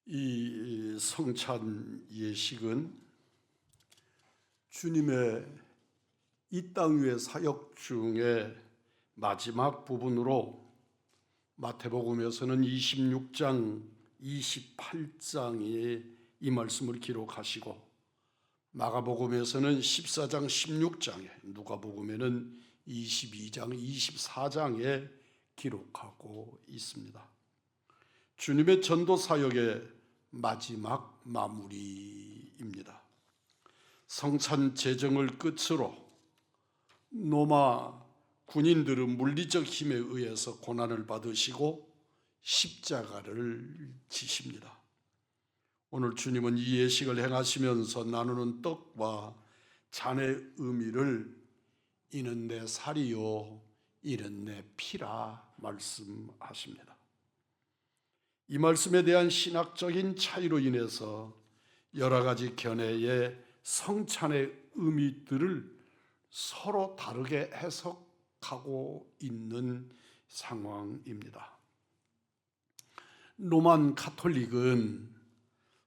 이 성찬 예식은 주님의 이 땅 위의 사역 중에 마지막 부분으로 마태복음에서는 26장, 28장에 이 말씀을 기록하시고 마가복음에서는 14장, 16장에, 누가복음에는 22장, 24장에 기록하고 있습니다. 주님의 전도 사역의 마지막 마무리입니다. 성찬 제정을 끝으로 로마 군인들은 물리적 힘에 의해서 고난을 받으시고 십자가를 지십니다. 오늘 주님은 이 예식을 행하시면서 나누는 떡과 잔의 의미를 이는 내 살이요 이는 내 피라 말씀하십니다. 이 말씀에 대한 신학적인 차이로 인해서 여러 가지 견해의 성찬의 의미들을 서로 다르게 해석하고 있는 상황입니다. 로만 가톨릭은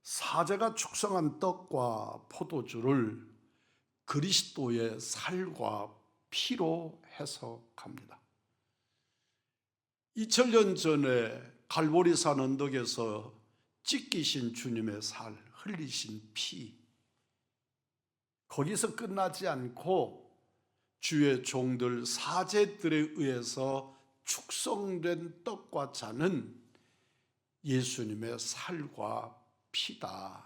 사제가 축성한 떡과 포도주를 그리스도의 살과 피로 해석합니다. 2000년 전에 갈보리산 언덕에서 찢기신 주님의 살, 흘리신 피, 거기서 끝나지 않고 주의 종들 사제들에 의해서 축성된 떡과 잔은 예수님의 살과 피다.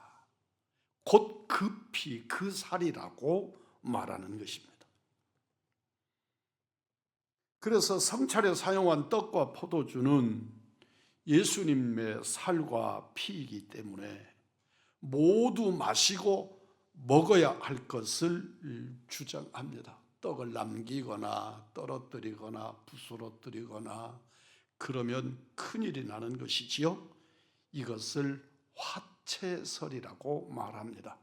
곧 그 피, 그 살이라고 말하는 것입니다. 그래서 성찬에 사용한 떡과 포도주는 예수님의 살과 피이기 때문에 모두 마시고 먹어야 할 것을 주장합니다. 떡을 남기거나 떨어뜨리거나 부스러뜨리거나 그러면 큰일이 나는 것이지요. 이것을 화채설이라고 말합니다.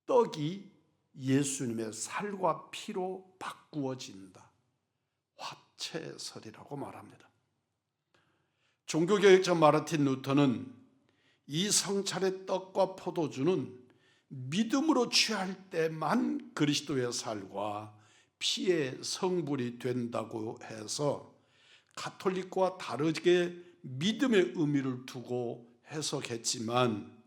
떡이 예수님의 살과 피로 바꾸어진다. 화채설이라고 말합니다. 종교개혁자 마르틴 루터는 이 성찬의 떡과 포도주는 믿음으로 취할 때만 그리스도의 살과 피의 성분이 된다고 해서 가톨릭과 다르게 믿음의 의미를 두고 해석했지만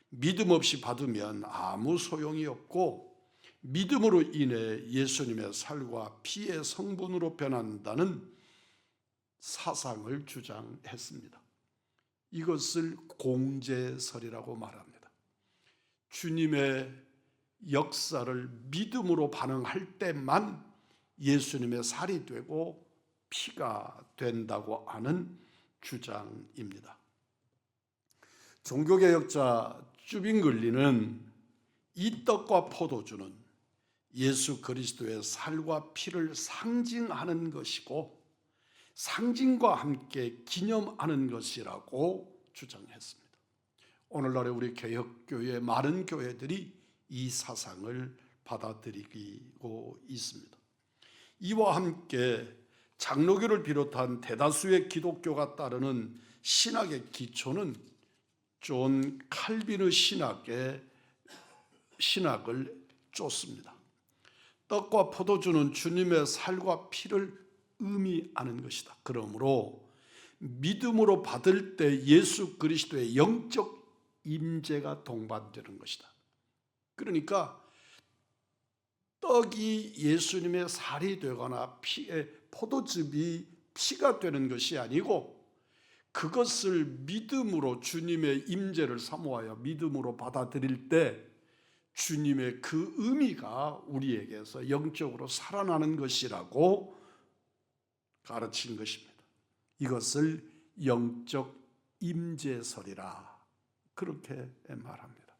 믿음 없이 받으면 아무 소용이 없고 믿음으로 인해 예수님의 살과 피의 성분으로 변한다는 사상을 주장했습니다. 이것을 공제설이라고 말합니다. 주님의 역사를 믿음으로 반응할 때만 예수님의 살이 되고 피가 된다고 하는 주장입니다. 종교개혁자 쭈빙글리는 이 떡과 포도주는 예수 그리스도의 살과 피를 상징하는 것이고 상징과 함께 기념하는 것이라고 주장했습니다. 오늘날의 우리 개혁교회 많은 교회들이 이 사상을 받아들이고 있습니다. 이와 함께 장로교를 비롯한 대다수의 기독교가 따르는 신학의 기초는 존 칼빈의 신학을 쫓습니다. 떡과 포도주는 주님의 살과 피를 의미하는 것이다. 그러므로 믿음으로 받을 때 예수 그리스도의 영적 임재가 동반되는 것이다. 그러니까 떡이 예수님의 살이 되거나 포도즙이 피가 되는 것이 아니고 그것을 믿음으로 주님의 임재를 사모하여 믿음으로 받아들일 때 주님의 그 의미가 우리에게서 영적으로 살아나는 것이라고 가르친 것입니다. 이것을 영적 임재설이라 그렇게 말합니다.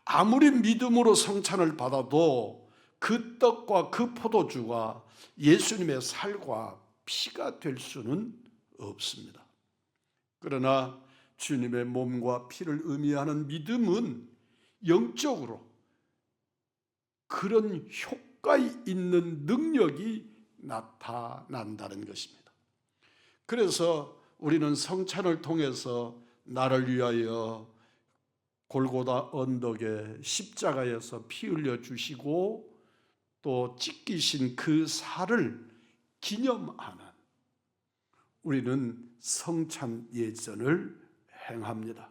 아무리 믿음으로 성찬을 받아도 그 떡과 그 포도주가 예수님의 살과 피가 될 수는 없습니다. 그러나 주님의 몸과 피를 의미하는 믿음은 영적으로 그런 효과 있는 능력이 나타난다는 것입니다. 그래서 우리는 성찬을 통해서 나를 위하여 골고다 언덕에 십자가에서 피 흘려 주시고 또 찢기신 그 살을 기념하는 우리는 성찬 예전을 행합니다.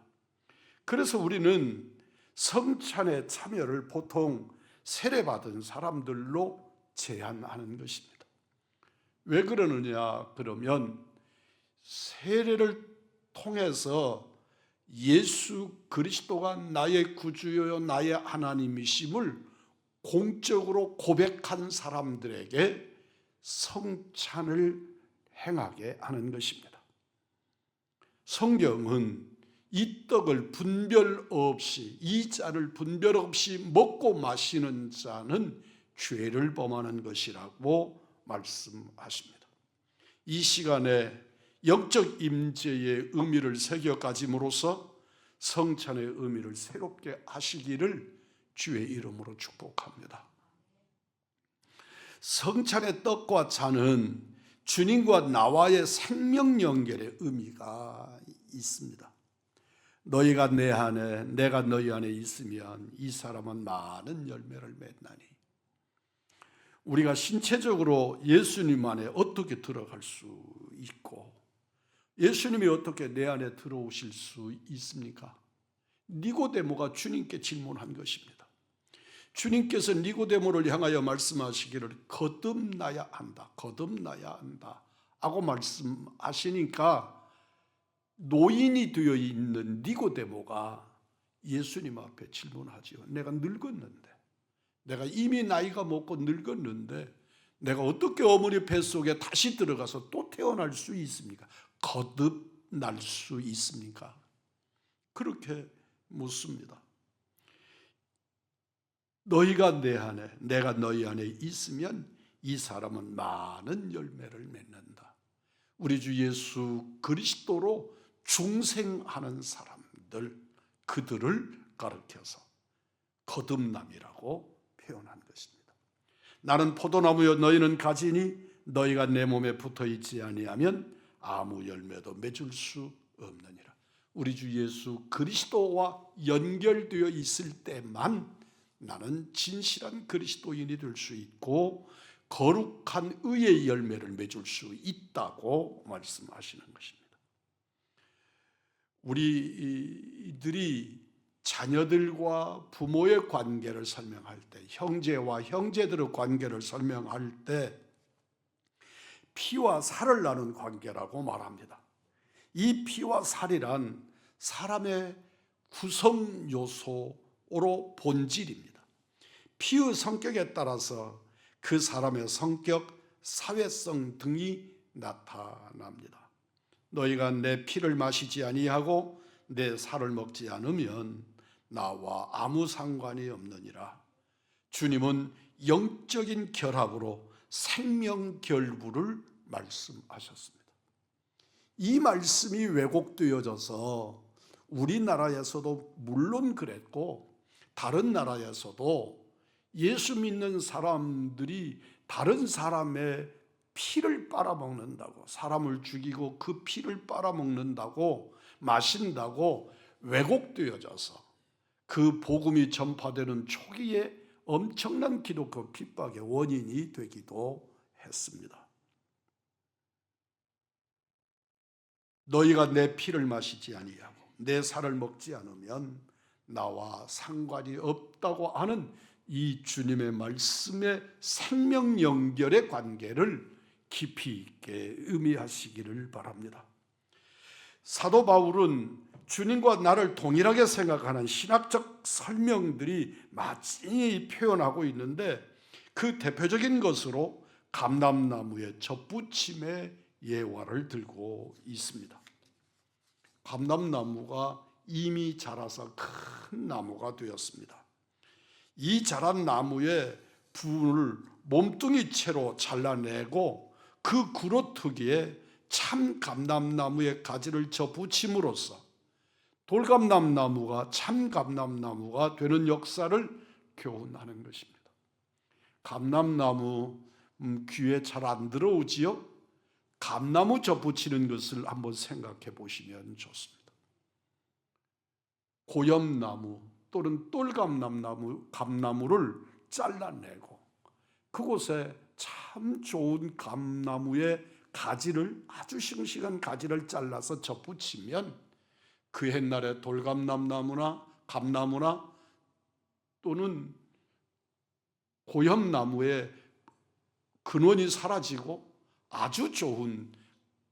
그래서 우리는 성찬의 참여를 보통 세례받은 사람들로 제한하는 것입니다. 왜 그러느냐 그러면 세례를 통해서 예수 그리스도가 나의 구주요 나의 하나님이심을 공적으로 고백한 사람들에게 성찬을 행하게 하는 것입니다. 성경은 이 떡을 분별 없이, 이 잔을 분별 없이 먹고 마시는 자는 죄를 범하는 것이라고 말씀하십니다. 이 시간에 영적 임재의 의미를 새겨 가짐으로써 성찬의 의미를 새롭게 하시기를 주의 이름으로 축복합니다. 성찬의 떡과 잔은 주님과 나와의 생명 연결의 의미가 있습니다. 너희가 내 안에 내가 너희 안에 있으면 이 사람은 많은 열매를 맺나니. 우리가 신체적으로 예수님 안에 어떻게 들어갈 수 있고 예수님이 어떻게 내 안에 들어오실 수 있습니까? 니고데모가 주님께 질문한 것입니다. 주님께서 니고데모를 향하여 말씀하시기를 거듭나야 한다, 거듭나야 한다 하고 말씀하시니까 노인이 되어 있는 니고데모가 예수님 앞에 질문하지요. 내가 늙었는데, 내가 이미 나이가 먹고 늙었는데 내가 어떻게 어머니 뱃속에 다시 들어가서 또 태어날 수 있습니까? 거듭날 수 있습니까? 그렇게 묻습니다. 너희가 내 안에 내가 너희 안에 있으면 이 사람은 많은 열매를 맺는다. 우리 주 예수 그리스도로 중생하는 사람들, 그들을 가르쳐서 거듭남이라고 표현한 것입니다. 나는 포도나무여 너희는 가지니 너희가 내 몸에 붙어 있지 아니하면 아무 열매도 맺을 수 없느니라. 우리 주 예수 그리스도와 연결되어 있을 때만 나는 진실한 그리스도인이 될 수 있고 거룩한 의의 열매를 맺을 수 있다고 말씀하시는 것입니다. 우리들이 자녀들과 부모의 관계를 설명할 때, 형제와 형제들의 관계를 설명할 때 피와 살을 나눈 관계라고 말합니다. 이 피와 살이란 사람의 구성 요소로 본질입니다. 피의 성격에 따라서 그 사람의 성격, 사회성 등이 나타납니다. 너희가 내 피를 마시지 아니하고 내 살을 먹지 않으면 나와 아무 상관이 없느니라. 주님은 영적인 결합으로 생명 결부를 말씀하셨습니다. 이 말씀이 왜곡되어져서 우리나라에서도 물론 그랬고 다른 나라에서도 예수 믿는 사람들이 다른 사람의 피를 빨아먹는다고, 사람을 죽이고 그 피를 빨아먹는다고, 마신다고 왜곡되어져서 그 복음이 전파되는 초기에 엄청난 기독교 핍박의 원인이 되기도 했습니다. 너희가 내 피를 마시지 아니하고 내 살을 먹지 않으면 나와 상관이 없다고 하는 이 주님의 말씀의 생명 연결의 관계를 깊이 있게 의미하시기를 바랍니다. 사도 바울은 주님과 나를 동일하게 생각하는 신학적 설명들이 많이 표현하고 있는데 그 대표적인 것으로 감람나무의 젖붙임의 예화를 들고 있습니다. 감람나무가 이미 자라서 큰 나무가 되었습니다. 이 자란 나무의 분을 몸뚱이채로 잘라내고 그 구러뜨기에 참 감람나무의 가지를 젖붙임으로써 돌감람나무가 참 감람나무가 되는 역사를 교훈하는 것입니다. 감람나무 귀에 잘 안 들어오지요? 감나무 젖붙이는 것을 한번 생각해 보시면 좋습니다. 고염나무 또는 감나무를 잘라내고 그곳에 참 좋은 감나무의 가지를 아주 싱싱한 가지를 잘라서 접붙이면 그 옛날에 돌감나무나 감나무나 또는 고염나무의 근원이 사라지고 아주 좋은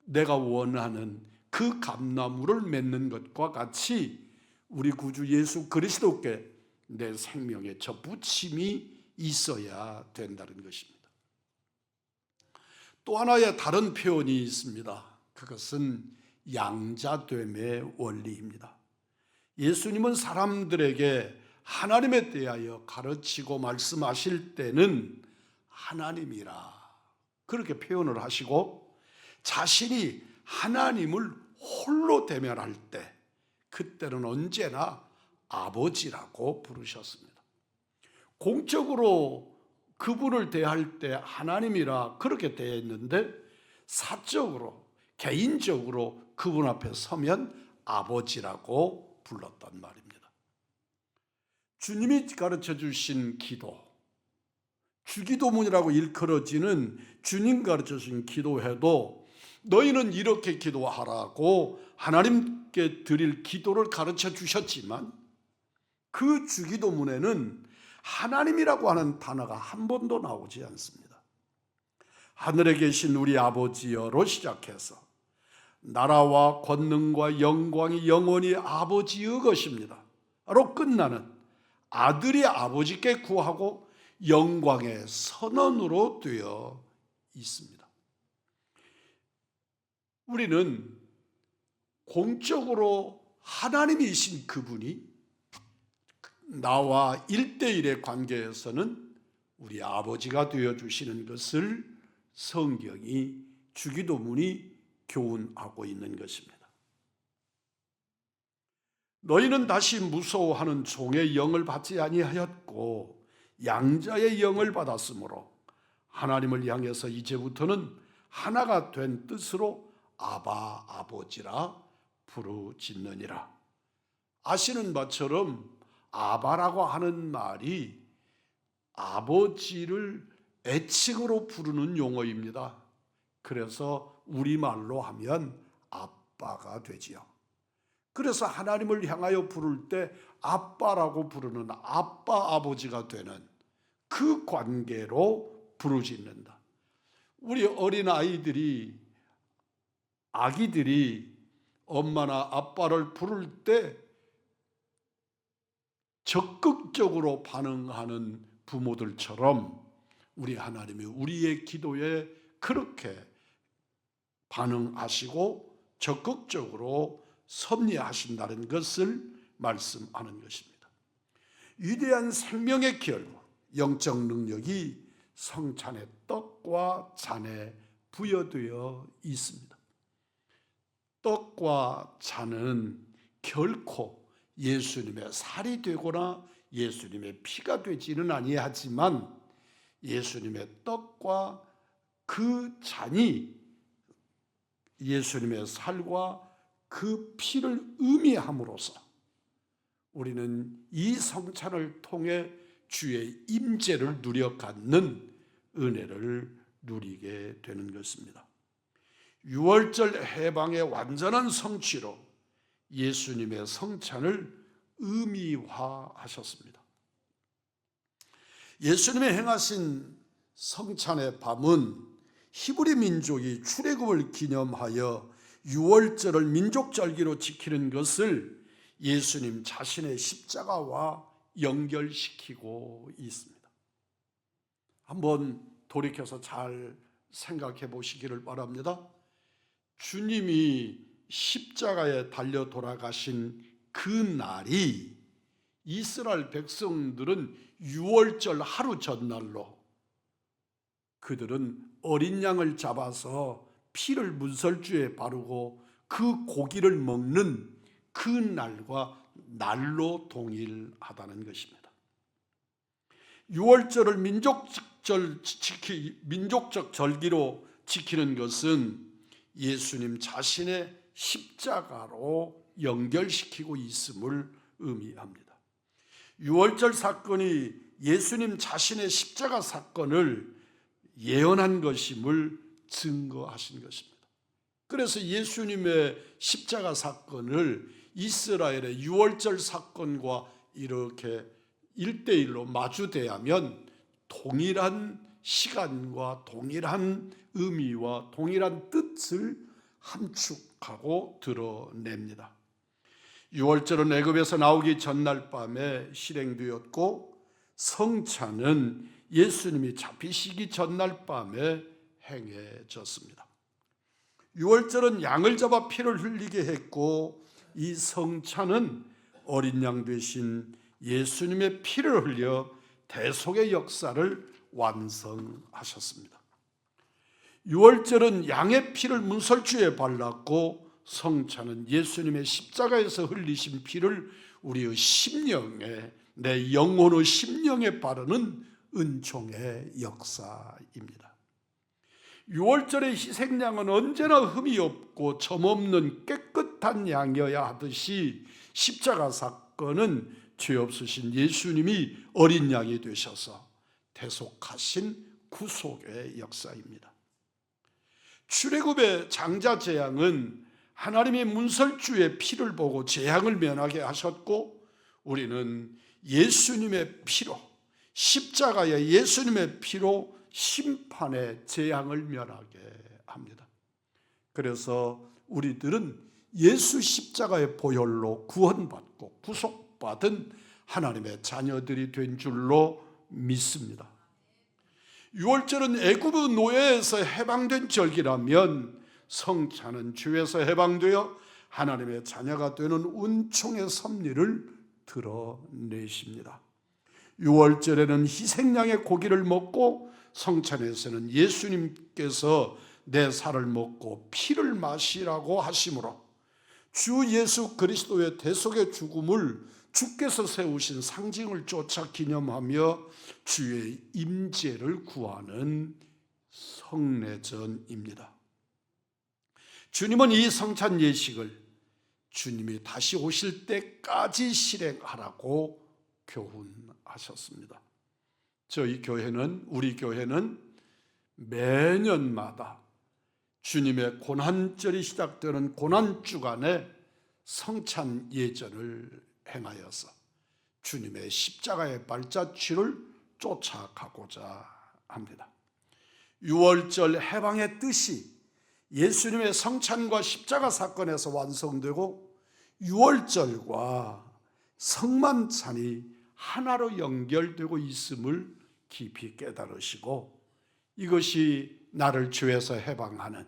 내가 원하는 그 감나무를 맺는 것과 같이 우리 구주 예수 그리스도께 내 생명의 접붙임이 있어야 된다는 것입니다. 또 하나의 다른 표현이 있습니다. 그것은 양자됨의 원리입니다. 예수님은 사람들에게 하나님에 대하여 가르치고 말씀하실 때는 하나님이라 그렇게 표현을 하시고 자신이 하나님을 홀로 대면할 때 그때는 언제나 아버지라고 부르셨습니다. 공적으로 그분을 대할 때 하나님이라 그렇게 대했는데 사적으로 개인적으로 그분 앞에 서면 아버지라고 불렀단 말입니다. 주님이 가르쳐 주신 기도, 주기도문이라고 일컬어지는 주님 가르쳐 주신 기도회도 너희는 이렇게 기도하라고 하나님께 드릴 기도를 가르쳐 주셨지만 그 주기도문에는 하나님이라고 하는 단어가 한 번도 나오지 않습니다. 하늘에 계신 우리 아버지여로 시작해서 나라와 권능과 영광이 영원히 아버지의 것입니다 로 끝나는 아들이 아버지께 구하고 영광의 선언으로 되어 있습니다. 우리는 공적으로 하나님이신 그분이 나와 1대1의 관계에서는 우리 아버지가 되어주시는 것을 성경이 주기도문이 교훈하고 있는 것입니다. 너희는 다시 무서워하는 종의 영을 받지 아니하였고 양자의 영을 받았으므로 하나님을 향해서 이제부터는 하나가 된 뜻으로 아바 아버지라 부르짖느니라. 아시는 바처럼 아바라고 하는 말이 아버지를 애칭으로 부르는 용어입니다. 그래서 우리말로 하면 아빠가 되지요. 그래서 하나님을 향하여 부를 때 아빠라고 부르는 아빠 아버지가 되는 그 관계로 부르짖는다. 우리 어린 아기들이 엄마나 아빠를 부를 때 적극적으로 반응하는 부모들처럼 우리 하나님이 우리의 기도에 그렇게 반응하시고 적극적으로 섭리하신다는 것을 말씀하는 것입니다. 위대한 생명의 결과, 영적 능력이 성찬의 떡과 잔에 부여되어 있습니다. 떡과 잔은 결코 예수님의 살이 되거나 예수님의 피가 되지는 아니하지만 예수님의 떡과 그 잔이 예수님의 살과 그 피를 의미함으로써 우리는 이 성찬을 통해 주의 임재를 누려 갖는 은혜를 누리게 되는 것입니다. 유월절 해방의 완전한 성취로 예수님의 성찬을 의미화하셨습니다. 예수님이 행하신 성찬의 밤은 히브리 민족이 출애굽을 기념하여 유월절을 민족절기로 지키는 것을 예수님 자신의 십자가와 연결시키고 있습니다. 한번 돌이켜서 잘 생각해 보시기를 바랍니다. 주님이 십자가에 달려 돌아가신 그 날이 이스라엘 백성들은 유월절 하루 전날로 그들은 어린 양을 잡아서 피를 문설주에 바르고 그 고기를 먹는 그 날과 날로 동일하다는 것입니다. 유월절을 민족적 절기로 지키는 것은 예수님 자신의 십자가로 연결시키고 있음을 의미합니다. 유월절 사건이 예수님 자신의 십자가 사건을 예언한 것임을 증거하신 것입니다. 그래서 예수님의 십자가 사건을 이스라엘의 유월절 사건과 이렇게 1대1로 마주대하면 동일한 시간과 동일한 의미와 동일한 뜻을 함축하고 드러냅니다. 유월절은 애굽에서 나오기 전날 밤에 실행되었고, 성찬은 예수님이 잡히시기 전날 밤에 행해졌습니다. 유월절은 양을 잡아 피를 흘리게 했고, 이 성찬은 어린 양 되신 예수님의 피를 흘려 대속의 역사를 완성하셨습니다. 유월절은 양의 피를 문설주에 발랐고, 성찬은 예수님의 십자가에서 흘리신 피를 우리의 심령에, 내 영혼의 심령에 바르는 은총의 역사입니다. 유월절의 희생양은 언제나 흠이 없고 점없는 깨끗한 양이어야 하듯이, 십자가 사건은 죄 없으신 예수님이 어린 양이 되셔서 대속하신 구속의 역사입니다. 출애굽의 장자 재앙은 하나님의 문설주의 피를 보고 재앙을 면하게 하셨고, 우리는 예수님의 피로, 십자가의 예수님의 피로 심판의 재앙을 면하게 합니다. 그래서 우리들은 예수 십자가의 보혈로 구원받고 구속받은 하나님의 자녀들이 된 줄로 믿습니다. 유월절은 애굽의 노예에서 해방된 절기라면, 성찬은 죄에서 해방되어 하나님의 자녀가 되는 은총의 섭리를 드러내십니다. 유월절에는 희생양의 고기를 먹고, 성찬에서는 예수님께서 내 살을 먹고 피를 마시라고 하심으로 주 예수 그리스도의 대속의 죽음을 주께서 세우신 상징을 쫓아 기념하며 주의 임재를 구하는 성례전입니다. 주님은 이 성찬 예식을 주님이 다시 오실 때까지 실행하라고 교훈하셨습니다. 우리 교회는 매년마다 주님의 고난절이 시작되는 고난주간에 성찬 예전을 행하여서 주님의 십자가의 발자취를 쫓아가고자 합니다. 유월절 해방의 뜻이 예수님의 성찬과 십자가 사건에서 완성되고, 유월절과 성만찬이 하나로 연결되고 있음을 깊이 깨달으시고, 이것이 나를 죄에서 해방하는,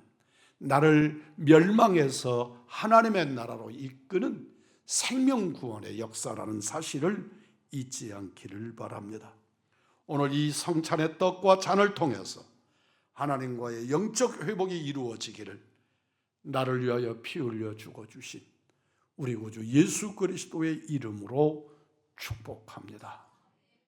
나를 멸망에서 하나님의 나라로 이끄는 생명구원의 역사라는 사실을 잊지 않기를 바랍니다. 오늘 이 성찬의 떡과 잔을 통해서 하나님과의 영적 회복이 이루어지기를 나를 위하여 피 흘려 죽어주신 우리 구주 예수 그리스도의 이름으로 축복합니다.